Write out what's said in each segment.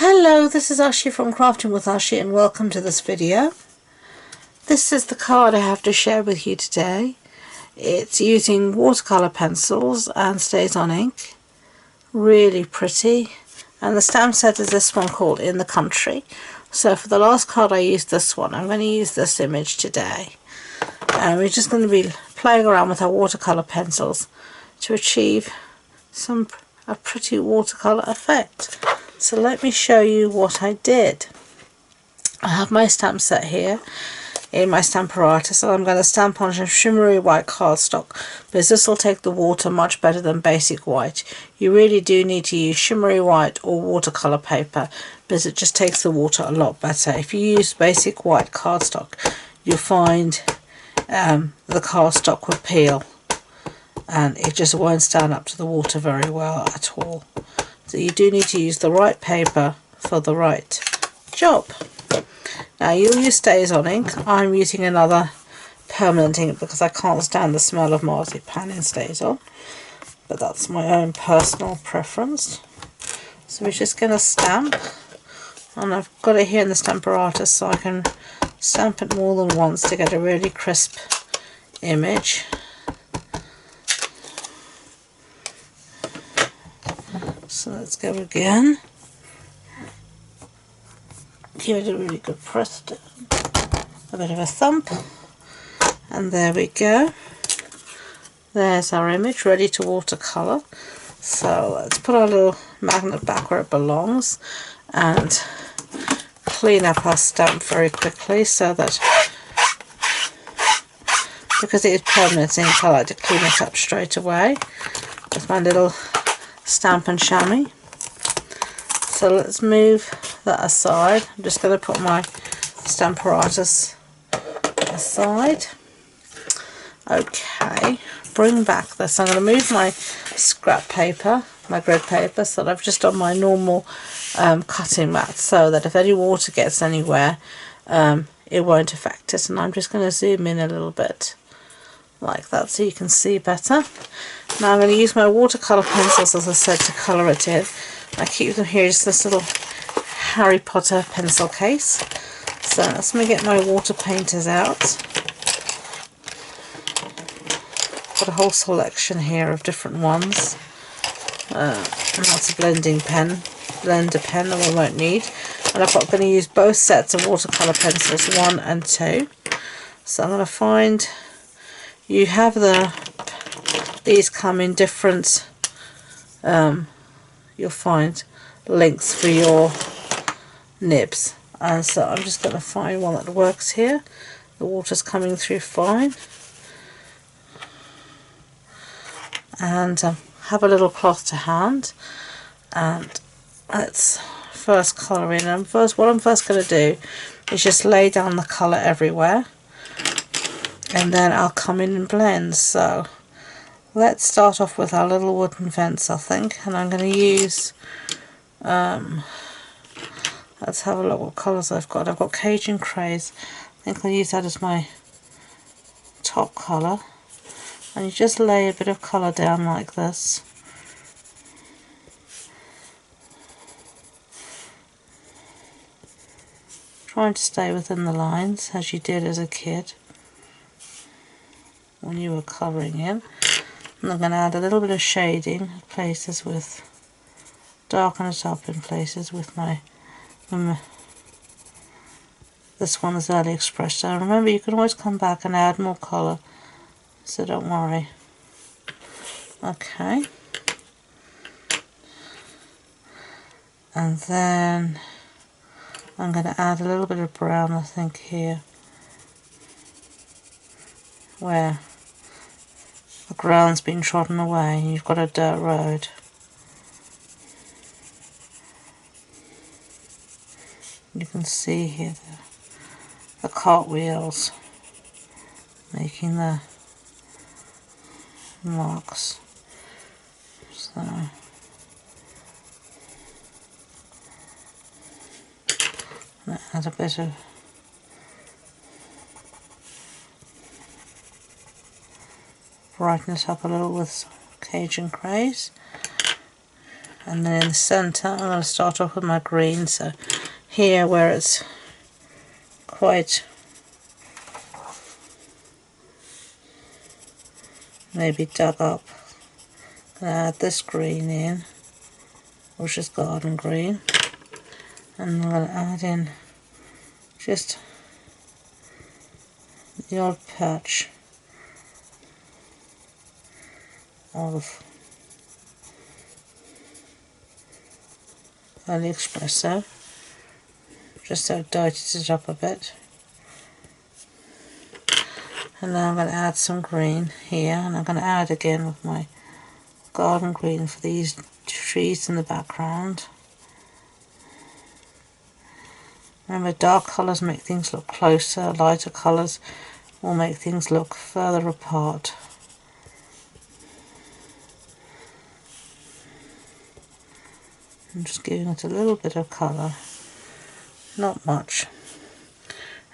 Hello, this is Ashee from Crafting with Ashee and welcome to this video. This is the card I have to share with you today. It's using watercolour pencils and stays on ink. Really pretty. And the stamp set is this one called In the Country. So for the last card I used this one. I'm going to use this image today. And we're just going to be playing around with our watercolour pencils to achieve a pretty watercolour effect. So let me show you what I did. I have my stamp set here in my Stamparatus, and I'm going to stamp on some shimmery white cardstock because this will take the water much better than basic white. You really do need to use shimmery white or watercolour paper because it just takes the water a lot better. If you use basic white cardstock, you'll find the cardstock will peel and it just won't stand up to the water very well at all. So you do need to use the right paper for the right job. Now you'll use stays on ink. I'm using another permanent ink because I can't stand the smell of marzipan in stays on. But that's my own personal preference. So we're just going to stamp. And I've got it here in the Stamparatus so I can stamp it more than once to get a really crisp image. So let's go again. Give it a really good press down. A bit of a thump. And there we go. There's our image ready to watercolour. So let's put our little magnet back where it belongs and clean up our stamp very quickly so that, because it is permanent ink, I like to clean it up straight away with my little Stampin chamois. So let's move that aside. I'm just going to put my Stamparatus aside. Okay, bring back this. I'm going to move my scrap paper, my grid paper, so that I've just done my normal cutting mat so that if any water gets anywhere, it won't affect it. And I'm just going to zoom in a little bit like that so you can see better. Now I'm going to use my watercolour pencils, as I said, to colour it in. I keep them here, just this little Harry Potter pencil case. So let's me get my water painters out. Got a whole selection here of different ones. That's a blender pen that we won't need. And I'm going to use both sets of watercolour pencils, 1 and 2. So I'm going to find, you have these come in different, you'll find lengths for your nibs, and so I'm just going to find one that works here. The water's coming through fine, and have a little cloth to hand, and let's first colour in. And what I'm first going to do is just lay down the colour everywhere, and then I'll come in and blend. So let's start off with our little wooden fence, I think, and I'm going to use, let's have a look what colours I've got. I've got Cajun Craze. I think I'll use that as my top colour. And you just lay a bit of colour down like this. Trying to stay within the lines as you did as a kid when you were colouring in. And I'm going to add a little bit of shading in places with, darken it up in places with my, this one is Early Express. So remember, you can always come back and add more colour, so don't worry. Okay. And then I'm going to add a little bit of brown, I think, here, where the ground's been trodden away and you've got a dirt road. You can see here the cartwheels making the marks. So add a bit of brighten it up a little with Cajun Craze. And then in the centre I'm going to start off with my green, so here where it's quite maybe dug up, I'm going to add this green in, which is garden green, and I'm going to add in just the odd patch of early espresso, just so it dices it up a bit. And now I'm going to add some green here, and I'm going to add again with my garden green for these trees in the background. Remember, dark colours make things look closer, lighter colours will make things look further apart. I'm just giving it a little bit of colour, not much.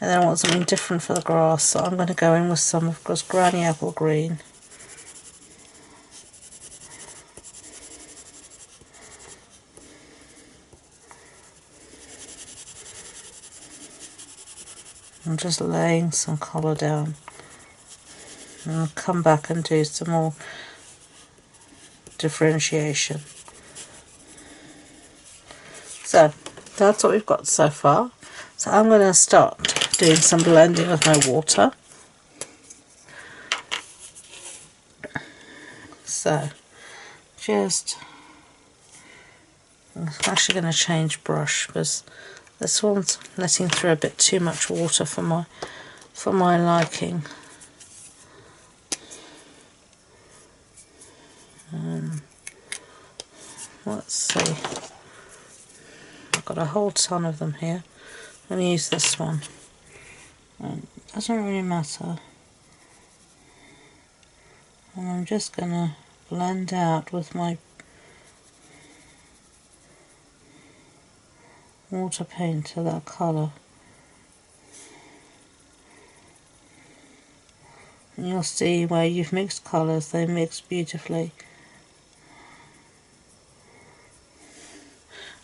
And then I want something different for the grass, so I'm going to go in with some of course Granny Apple Green. I'm just laying some colour down, and I'll come back and do some more differentiation. So that's what we've got so far. So I'm going to start doing some blending with my water. So just, I'm actually going to change brush because this one's letting through a bit too much water for my liking. Let's see. I've got a whole ton of them here. I'm going to use this one. It doesn't really matter. And I'm just going to blend out with my water paint to that colour. And you'll see where you've mixed colours, they mix beautifully.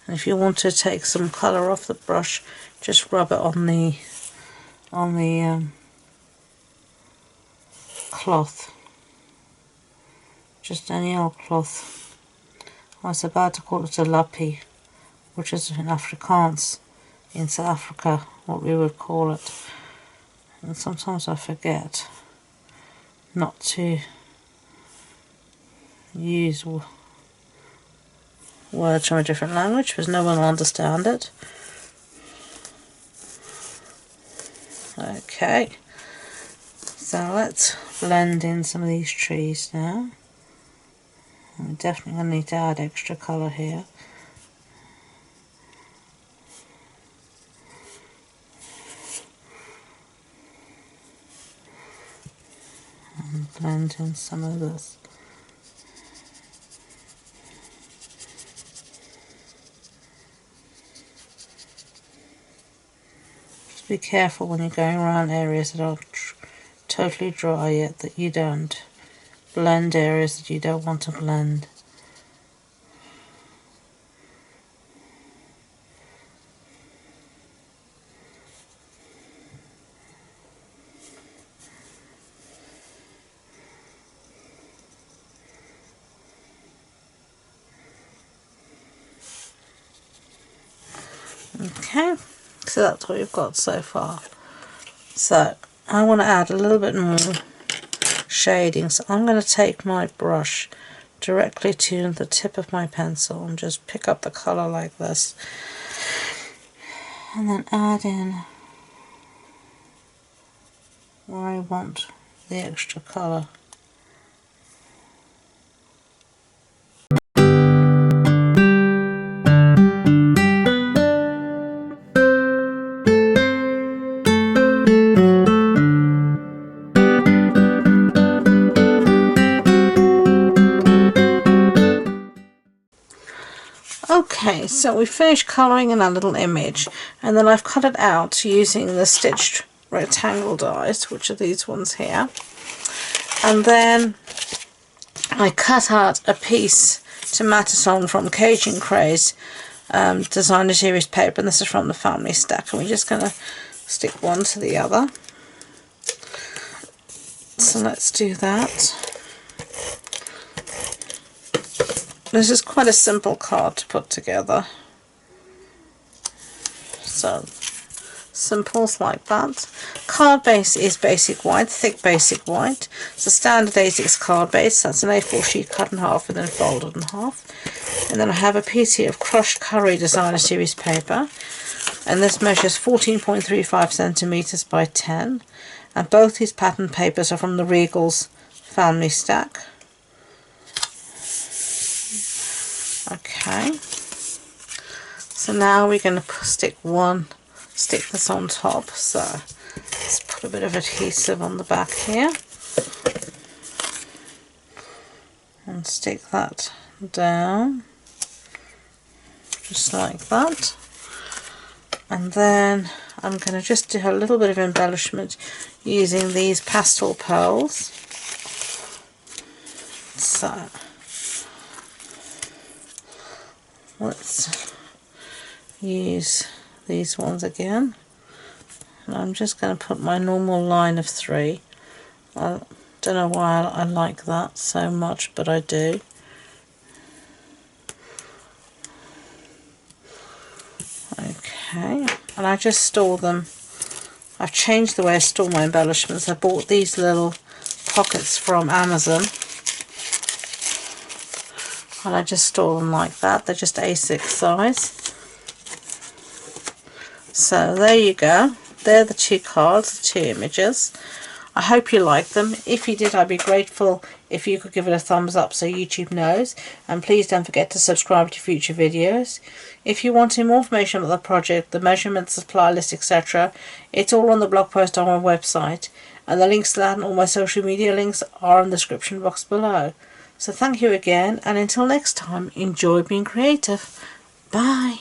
And if you want to take some colour off the brush, just rub it on the cloth. Just any old cloth. I was about to call it a lappy, which is in Afrikaans, in South Africa, what we would call it. And sometimes I forget not to use words from a different language because no one will understand it. Okay, so let's blend in some of these trees now. I'm definitely going to need to add extra colour here. And blend in some of this. Just be careful when you're going around areas that are totally dry yet that you don't blend areas that you don't want to blend. Okay, so that's what we've got so far. So I want to add a little bit more shading, so I'm going to take my brush directly to the tip of my pencil and just pick up the colour like this, and then add in where I want the extra colour. Okay, so we finished colouring in our little image, and then I've cut it out using the stitched rectangle dies, which are these ones here, and then I cut out a piece Tomato from Cajun Craze designer series paper, and this is from the family stack, and we're just going to stick one to the other. So let's do that. This is quite a simple card to put together. So simples like that. Card base is basic white, thick basic white. It's a standard A6 card base. That's an A4 sheet cut in half and then folded in half. And then I have a piece here of crushed curry designer series paper, and this measures 14.35 centimeters by 10. And both these pattern papers are from the Regal's family stack. Okay, so now we're going to stick this on top. So let's put a bit of adhesive on the back here and stick that down just like that. And then I'm going to just do a little bit of embellishment using these pastel pearls. So let's use these ones again, and I'm just going to put my normal line of 3. I don't know why I like that so much, but I do. Okay, and I just store them. I've changed the way I store my embellishments. I bought these little pockets from Amazon, and I just store them like that. They're just A6 size. So there you go. They're the 2 cards, the 2 images. I hope you like them. If you did, I'd be grateful if you could give it a thumbs up so YouTube knows. And please don't forget to subscribe to future videos. If you want more information about the project, the measurements, supply list, etc., it's all on the blog post on my website. And the links to that and all my social media links are in the description box below. So thank you again, and until next time, enjoy being creative. Bye.